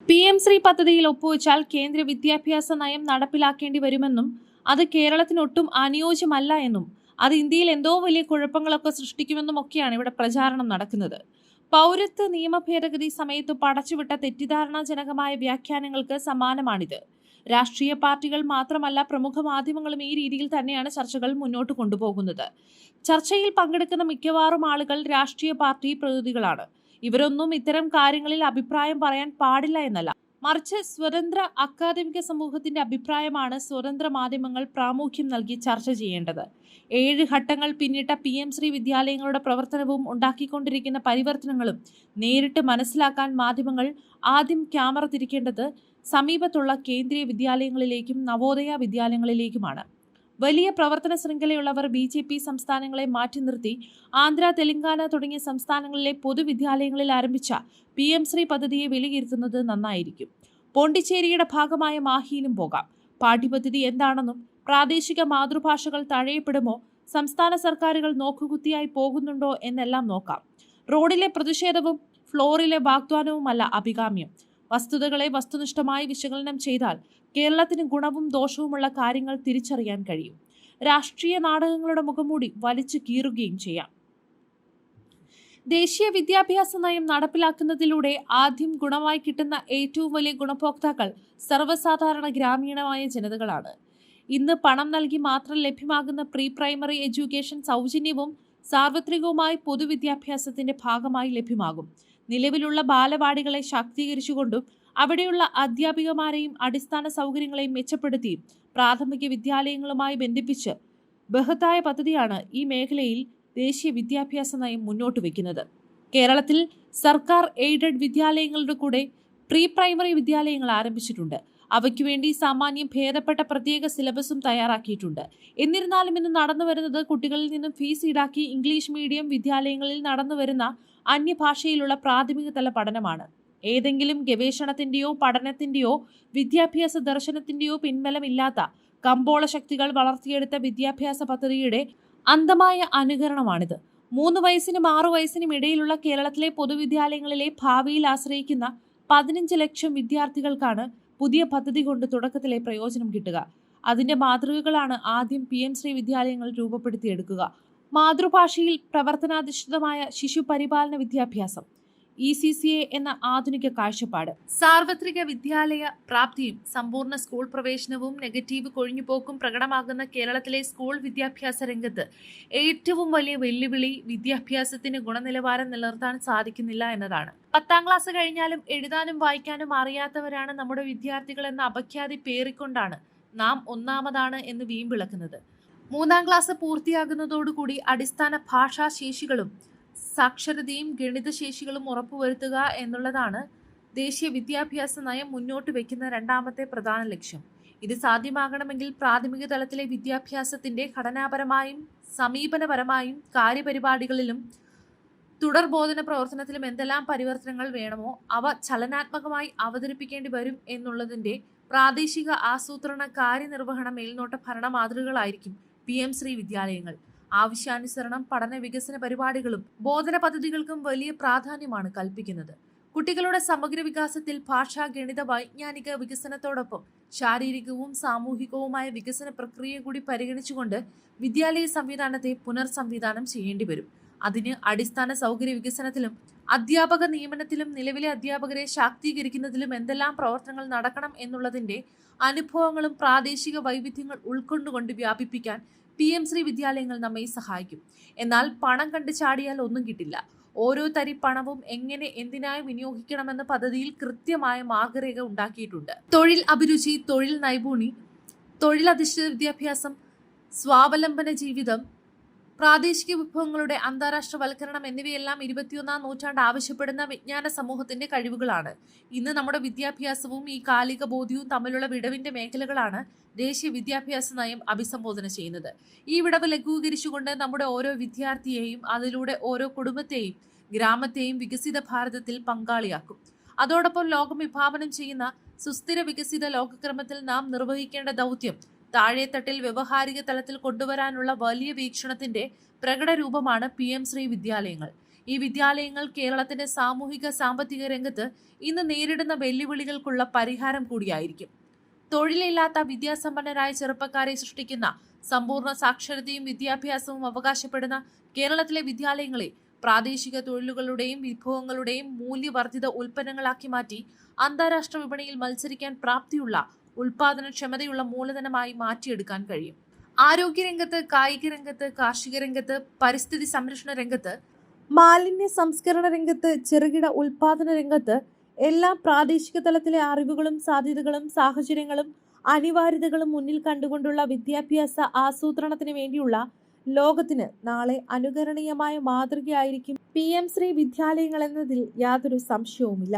PM Shri പദ്ധതിയിൽ ഒപ്പുവെച്ചാൽ കേന്ദ്ര വിദ്യാഭ്യാസ നയം നടപ്പിലാക്കേണ്ടി വരുമെന്നും അത് കേരളത്തിനൊട്ടും അനുയോജ്യമല്ല എന്നും അത് ഇന്ത്യയിൽ എന്തോ വലിയ കുഴപ്പങ്ങളൊക്കെ സൃഷ്ടിക്കുമെന്നും ഒക്കെയാണ് ഇവിടെ പ്രചാരണം നടക്കുന്നത്. പൗരത്വ നിയമ ഭേദഗതി സമയത്ത് പടച്ചുവിട്ട തെറ്റിദ്ധാരണാജനകമായ വ്യാഖ്യാനങ്ങൾക്ക് സമാനമാണിത്. രാഷ്ട്രീയ പാർട്ടികൾ മാത്രമല്ല, പ്രമുഖ മാധ്യമങ്ങളും ഈ രീതിയിൽ തന്നെയാണ് ചർച്ചകൾ മുന്നോട്ട് കൊണ്ടുപോകുന്നത്. ചർച്ചയിൽ പങ്കെടുക്കുന്ന മിക്കവാറും ആളുകൾ രാഷ്ട്രീയ പാർട്ടി പ്രതിനിധികളാണ്. ഇവരൊന്നും ഇത്തരം കാര്യങ്ങളിൽ അഭിപ്രായം പറയാൻ പാടില്ല എന്നല്ല, മറിച്ച് സ്വതന്ത്ര അക്കാദമിക സമൂഹത്തിന്റെ അഭിപ്രായമാണ് സ്വതന്ത്ര മാധ്യമങ്ങൾ പ്രാമുഖ്യം നൽകി ചർച്ച ചെയ്യേണ്ടത്. 7 ഘട്ടങ്ങൾ പിന്നിട്ട PM ശ്രീ വിദ്യാലയങ്ങളുടെ പ്രവർത്തനവും ഉണ്ടാക്കിക്കൊണ്ടിരിക്കുന്ന പരിവർത്തനങ്ങളും നേരിട്ട് മനസ്സിലാക്കാൻ മാധ്യമങ്ങൾ ആദ്യം ക്യാമറ തിരിക്കേണ്ടത് സമീപത്തുള്ള കേന്ദ്രീയ വിദ്യാലയങ്ങളിലേക്കും നവോദയ വിദ്യാലയങ്ങളിലേക്കുമാണ്. വലിയ പ്രവർത്തന ശൃംഖലയുള്ളവർ BJP സംസ്ഥാനങ്ങളെ മാറ്റി നിർത്തി ആന്ധ്ര, തെലങ്കാന തുടങ്ങിയ സംസ്ഥാനങ്ങളിലെ പൊതുവിദ്യാലയങ്ങളിൽ ആരംഭിച്ച PM ശ്രീ പദ്ധതിയെ വിലയിരുത്തുന്നത് നന്നായിരിക്കും. പോണ്ടിച്ചേരിയുടെ ഭാഗമായ മാഹിയിലും പോകാം. പാഠ്യപദ്ധതി എന്താണെന്നും പ്രാദേശിക മാതൃഭാഷകൾ തഴയപ്പെടുമോ, സംസ്ഥാന സർക്കാരുകൾ നോക്കുകുത്തിയായി പോകുന്നുണ്ടോ എന്നെല്ലാം നോക്കാം. റോഡിലെ പ്രതിഷേധവും ഫ്ലോറിലെ വാഗ്ദാനവുമല്ല അഭികാമ്യം. വസ്തുതകളെ വസ്തുനിഷ്ഠമായി വിശകലനം ചെയ്താൽ കേരളത്തിന് ഗുണവും ദോഷവുമുള്ള കാര്യങ്ങൾ തിരിച്ചറിയാൻ കഴിയും. രാഷ്ട്രീയ നാടകങ്ങളുടെ മുഖംമൂടി വലിച്ചു കീറുകയും ചെയ്യാം. ദേശീയ വിദ്യാഭ്യാസ നയം നടപ്പിലാക്കുന്നതിലൂടെ ആദ്യം ഗുണമായി കിട്ടുന്ന ഏറ്റവും വലിയ ഗുണഭോക്താക്കൾ സർവ്വസാധാരണ ഗ്രാമീണമായ ജനതകളാണ്. ഇന്ന് പണം നൽകി മാത്രം ലഭ്യമാകുന്ന പ്രീ പ്രൈമറി എഡ്യൂക്കേഷൻ സൗജന്യവും സാർവത്രികവുമായി പൊതുവിദ്യാഭ്യാസത്തിന്റെ ഭാഗമായി ലഭ്യമാകും. നിലവിലുള്ള ബാലവാടികളെ ശാക്തീകരിച്ചുകൊണ്ടും അവിടെയുള്ള അധ്യാപികമാരെയും അടിസ്ഥാന സൗകര്യങ്ങളെയും മെച്ചപ്പെടുത്തിയും പ്രാഥമിക വിദ്യാലയങ്ങളുമായി ബന്ധിപ്പിച്ച് ബൃഹത്തായ പദ്ധതിയാണ് ഈ മേഖലയിൽ ദേശീയ വിദ്യാഭ്യാസ നയം മുന്നോട്ട് വയ്ക്കുന്നത്. കേരളത്തിൽ സർക്കാർ എയ്ഡഡ് വിദ്യാലയങ്ങളുടെ കൂടെ പ്രീ പ്രൈമറി വിദ്യാലയങ്ങൾ ആരംഭിച്ചിട്ടുണ്ട്. അവയ്ക്കു വേണ്ടി സാമാന്യം ഭേദപ്പെട്ട പ്രത്യേക സിലബസും തയ്യാറാക്കിയിട്ടുണ്ട്. എന്നിരുന്നാലും ഇന്ന് നടന്നുവരുന്നത് കുട്ടികളിൽ നിന്നും ഫീസ് ഈടാക്കി ഇംഗ്ലീഷ് മീഡിയം വിദ്യാലയങ്ങളിൽ നടന്നുവരുന്ന അന്യഭാഷയിലുള്ള പ്രാഥമിക തല പഠനമാണ്. ഏതെങ്കിലും ഗവേഷണത്തിന്റെയോ പഠനത്തിന്റെയോ വിദ്യാഭ്യാസ ദർശനത്തിന്റെയോ പിൻബലമില്ലാത്ത കമ്പോള ശക്തികൾ വളർത്തിയെടുത്ത വിദ്യാഭ്യാസ പദ്ധതിയുടെ അന്ധമായ അനുകരണമാണിത്. 3 വയസ്സിനും 6 വയസ്സിനും ഇടയിലുള്ള കേരളത്തിലെ പൊതുവിദ്യാലയങ്ങളിലെ ഭാവിയിൽ ആശ്രയിക്കുന്ന 15 ലക്ഷം വിദ്യാർത്ഥികൾക്കാണ് പുതിയ പദ്ധതി കൊണ്ട് തുടക്കത്തിലെ പ്രയോജനം കിട്ടുക. അതിന്റെ മാതൃകകളാണ് ആദ്യം PM ശ്രീ വിദ്യാലയങ്ങൾ രൂപപ്പെടുത്തിയെടുക്കുക. മാതൃഭാഷയിൽ പ്രവർത്തനാധിഷ്ഠിതമായ ശിശു പരിപാലന വിദ്യാഭ്യാസം, ECCA എന്ന ആധുനിക കാഴ്ചപ്പാട്, സാർവത്രിക വിദ്യാലയ പ്രാപ്തിയും സമ്പൂർണ്ണ സ്കൂൾ പ്രവേശനവും നെഗറ്റീവ് കൊഴിഞ്ഞുപോക്കും പ്രകടമാകുന്ന കേരളത്തിലെ സ്കൂൾ വിദ്യാഭ്യാസ രംഗത്ത് ഏറ്റവും വലിയ വെല്ലുവിളി വിദ്യാഭ്യാസത്തിന് ഗുണനിലവാരം നിലനിർത്താൻ സാധിക്കുന്നില്ല എന്നതാണ്. 10ാം ക്ലാസ് കഴിഞ്ഞാലും എഴുതാനും വായിക്കാനും അറിയാത്തവരാണ് നമ്മുടെ വിദ്യാർത്ഥികൾ എന്ന അപഖ്യാതി പേറിക്കൊണ്ടാണ് നാം ഒന്നാമതാണ് എന്ന് വീമ്പിളക്കുന്നത്. 3ാം ക്ലാസ് പൂർത്തിയാകുന്നതോടുകൂടി അടിസ്ഥാന ഭാഷാശേഷികളും സാക്ഷരതയും ഗണിതശേഷികളും ഉറപ്പുവരുത്തുക എന്നുള്ളതാണ് ദേശീയ വിദ്യാഭ്യാസ നയം മുന്നോട്ട് വയ്ക്കുന്ന 2ാമത്തെ പ്രധാന ലക്ഷ്യം. ഇത് സാധ്യമാകണമെങ്കിൽ പ്രാഥമിക തലത്തിലെ വിദ്യാഭ്യാസത്തിന്റെ ഘടനാപരമായും സമീപനപരമായും കാര്യപരിപാടികളിലും തുടർബോധന പ്രവർത്തനത്തിലും എന്തെല്ലാം പരിവർത്തനങ്ങൾ വേണമോ അവ ചലനാത്മകമായി അവതരിപ്പിക്കേണ്ടി വരും എന്നുള്ളതിന്റെ പ്രാദേശിക ആസൂത്രണ കാര്യനിർവഹണ മേൽനോട്ട ഭരണ മാതൃകകളായിരിക്കും PM ശ്രീ വിദ്യാലയങ്ങൾ. ആവശ്യാനുസരണം പഠന വികസന പരിപാടികളും ബോധന പദ്ധതികൾക്കും വലിയ പ്രാധാന്യമാണ് കൽപ്പിക്കുന്നത്. കുട്ടികളുടെ സമഗ്ര വികാസത്തിൽ ഭാഷാ, ഗണിത, വൈജ്ഞാനിക വികസനത്തോടൊപ്പം ശാരീരികവും സാമൂഹികവുമായ വികസന പ്രക്രിയ കൂടി പരിഗണിച്ചുകൊണ്ട് വിദ്യാലയ സംവിധാനത്തെ പുനർസംവിധാനം ചെയ്യേണ്ടി വരും. അതിന് അടിസ്ഥാന സൗകര്യ വികസനത്തിലും അധ്യാപക നിയമനത്തിലും നിലവിലെ അധ്യാപകരെ ശാക്തീകരിക്കുന്നതിലും എന്തെല്ലാം പ്രവർത്തനങ്ങൾ നടക്കണം എന്നുള്ളതിന്റെ അനുഭവങ്ങളും പ്രാദേശിക വൈവിധ്യങ്ങൾ ഉൾക്കൊണ്ടുകൊണ്ട് വ്യാപിപ്പിക്കാൻ PM ശ്രീ വിദ്യാലയങ്ങൾ നമ്മെ സഹായിക്കും. എന്നാൽ പണം കണ്ടു ചാടിയാൽ ഒന്നും കിട്ടില്ല. ഓരോ തരി പണവും എങ്ങനെ എന്തിനായി വിനിയോഗിക്കണമെന്ന പദ്ധതിയിൽ കൃത്യമായ മാർഗരേഖ ഉണ്ടാക്കിയിട്ടുണ്ട്. തൊഴിൽ അഭിരുചി, തൊഴിൽ നൈപുണി, തൊഴിലധിഷ്ഠിത വിദ്യാഭ്യാസം, സ്വാവലംബന ജീവിതം, പ്രാദേശിക വിഭവങ്ങളുടെ അന്താരാഷ്ട്രവൽക്കരണം എന്നിവയെല്ലാം 21ാം നൂറ്റാണ്ട് ആവശ്യപ്പെടുന്ന വിജ്ഞാന സമൂഹത്തിന്റെ കഴിവുകളാണ്. ഇന്ന് നമ്മുടെ വിദ്യാഭ്യാസവും ഈ കാലിക ബോധ്യവും തമ്മിലുള്ള വിടവിന്റെ മേഖലകളാണ് ദേശീയ വിദ്യാഭ്യാസ നയം അഭിസംബോധന ചെയ്യുന്നത്. ഈ വിടവ് ലഘൂകരിച്ചുകൊണ്ട് നമ്മുടെ ഓരോ വിദ്യാർത്ഥിയെയും അതിലൂടെ ഓരോ കുടുംബത്തെയും ഗ്രാമത്തെയും വികസിത ഭാരതത്തിൽ പങ്കാളിയാക്കും. അതോടൊപ്പം ലോകം വിഭാവനം ചെയ്യുന്ന സുസ്ഥിര വികസിത ലോകക്രമത്തിൽ നാം നിർവഹിക്കേണ്ട ദൗത്യം താഴെത്തട്ടിൽ വ്യവഹാരിക തലത്തിൽ കൊണ്ടുവരാനുള്ള വലിയ വീക്ഷണത്തിന്റെ പ്രകടരൂപമാണ് PM ശ്രീ വിദ്യാലയങ്ങൾ. ഈ വിദ്യാലയങ്ങൾ കേരളത്തിന്റെ സാമൂഹിക സാമ്പത്തിക രംഗത്ത് ഇന്ന് നേരിടുന്ന വെല്ലുവിളികൾക്കുള്ള പരിഹാരം കൂടിയായിരിക്കും. തൊഴിലില്ലാത്ത വിദ്യാസമ്പന്നരായ ചെറുപ്പക്കാരെ സൃഷ്ടിക്കുന്ന സമ്പൂർണ്ണ സാക്ഷരതയും വിദ്യാഭ്യാസവും അവകാശപ്പെടുന്ന കേരളത്തിലെ വിദ്യാലയങ്ങളെ പ്രാദേശിക തൊഴിലുകളുടെയും വിഭവങ്ങളുടെയും മൂല്യവർദ്ധിത ഉൽപ്പന്നങ്ങളാക്കി മാറ്റി അന്താരാഷ്ട്ര വിപണിയിൽ മത്സരിക്കാൻ പ്രാപ്തിയുള്ള ഉൽപാദനക്ഷമതയുള്ള മൂലധനമായി മാറ്റിയെടുക്കാൻ കഴിയും. ആരോഗ്യരംഗത്ത്, കായിക രംഗത്ത്, കാർഷിക രംഗത്ത്, പരിസ്ഥിതി സംരക്ഷണ രംഗത്ത്, മാലിന്യ സംസ്കരണ രംഗത്ത്, ചെറുകിട ഉൽപാദന രംഗത്ത് എല്ലാ പ്രാദേശിക തലത്തിലെ അറിവുകളും സാധ്യതകളും സാഹചര്യങ്ങളും അനിവാര്യതകളും മുന്നിൽ കണ്ടുകൊണ്ടുള്ള വിദ്യാഭ്യാസ ആസൂത്രണത്തിന് വേണ്ടിയുള്ള ലോകത്തിന് നാളെ അനുകരണീയമായ മാതൃകയായിരിക്കും PM ശ്രീ വിദ്യാലയങ്ങൾ എന്നതിൽ യാതൊരു സംശയവുമില്ല.